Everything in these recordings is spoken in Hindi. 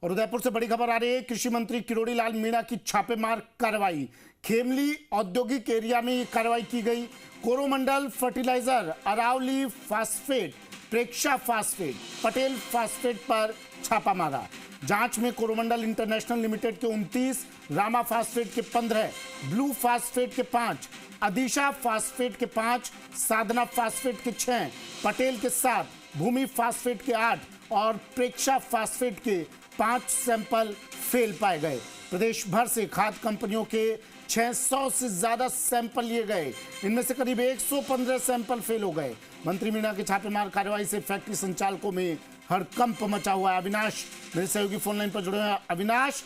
और उदयपुर से बड़ी खबर आ रही है। कृषि मंत्री किरोड़ी लाल मीणा की छापेमार कार्रवाई। खेमली औद्योगिक एरिया में ये कार्रवाई की गई। कोरोमंडल फर्टिलाइजर, अरावली फास्फेट, प्रेक्षा फास्फेट, पटेल फास्फेट पर छापा मारा। जांच में कोरोमंडल इंटरनेशनल लिमिटेड के 29, रामा फास्फेट के 15, ब्लू फास्फेट के 5, अदिशा फास्फेट के 5, साधना फास्फेट के 6, पटेल के 7, भूमि फास्फेट के 8 और प्रेक्षा फास्फेट के 5 सैंपल फेल पाए गए। प्रदेश भर से खाद कंपनियों के 600 से ज्यादा सैंपल लिए गए। इनमें से करीब 115 सैंपल फेल हो गए। मंत्री मीणा की छापेमार कार्रवाई से फैक्ट्री संचालकों में हड़कंप मचा हुआ है। अविनाश मेरे सहयोगी फोन लाइन पर जुड़े हैं। अविनाश,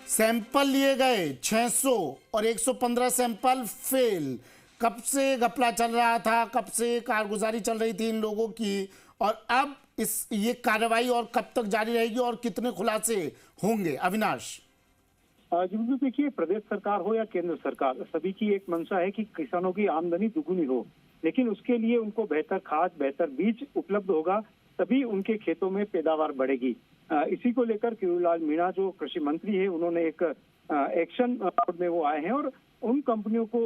सैंपल लिए गए 600 और 115 सैंपल फेल। कब से घपला चल रहा था, कब से कारगुजारी चल रही थी इन लोगों की, और अब ये कार्रवाई और कब तक जारी रहेगी और कितने खुलासे होंगे? अविनाश जी देखिए, प्रदेश सरकार हो या केंद्र सरकार, सभी की एक मंशा है कि किसानों की आमदनी दुगुनी हो, लेकिन उसके लिए उनको बेहतर खाद, बेहतर बीज उपलब्ध होगा, तभी उनके खेतों में पैदावार बढ़ेगी। इसी को लेकर किरोड़ी लाल मीणा जो कृषि मंत्री है, उन्होंने एक एक्शन मोड में वो आए हैं और उन कंपनियों को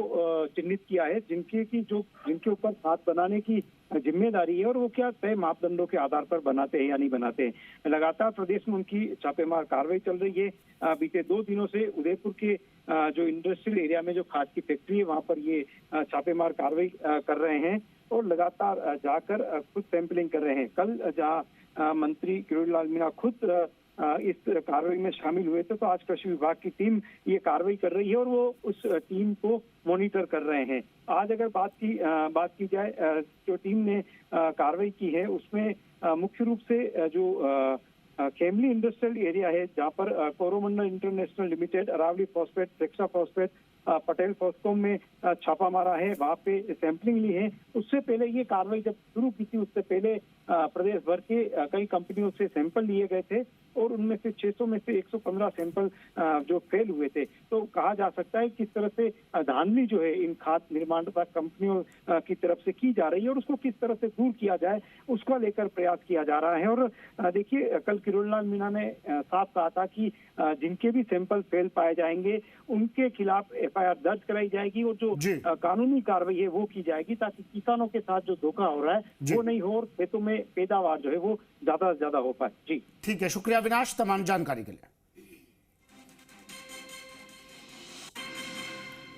चिन्हित किया है जिनके ऊपर खाद बनाने की जिम्मेदारी है और वो क्या तय मापदंडों के आधार पर बनाते हैं या नहीं बनाते हैं। लगातार प्रदेश में उनकी छापेमार कार्रवाई चल रही है। बीते 2 दिनों से उदयपुर के जो इंडस्ट्रियल एरिया में जो खाद की फैक्ट्री है, वहां पर ये छापेमार कार्रवाई कर रहे हैं और लगातार जाकर खुद सैंपलिंग कर रहे हैं। कल जहाँ मंत्री किरोड़ी लाल मीणा खुद इस कार्रवाई में शामिल हुए थे, तो आज कृषि विभाग की टीम ये कार्रवाई कर रही है और वो उस टीम को मॉनिटर कर रहे हैं। आज अगर बात की जाए, जो टीम ने कार्रवाई की है उसमें मुख्य रूप से जो खेमली इंडस्ट्रियल एरिया है, जहाँ पर Coromandel international limited, Aravali phosphate, Preksha phosphate, Patel Phoscom में छापा मारा है, वहाँ पे सैंपलिंग ली है। उससे पहले ये कार्रवाई जब शुरू की थी, उससे पहले प्रदेश भर के कई कंपनियों से सैंपल लिए गए थे और उनमें से 600 में से 115 सैंपल जो फेल हुए थे। तो कहा जा सकता है किस तरह से धांधली जो है इन खाद निर्माण कंपनियों की तरफ से की जा रही है और उसको किस तरह से दूर किया जाए, उसको लेकर प्रयास किया जा रहा है। और देखिए, कल किरोड़ी लाल मीणा ने साफ कहा था कि जिनके भी सैंपल फेल पाए जाएंगे उनके खिलाफ एफआईआर दर्ज कराई जाएगी और जो कानूनी कार्रवाई है वो की जाएगी, ताकि किसानों के साथ जो धोखा हो रहा है वो नहीं हो और खेतों में पैदावार जो है वो ज्यादा से ज्यादा हो पाए। जी ठीक है, शुक्रिया अविनाश तमाम जानकारी के लिए।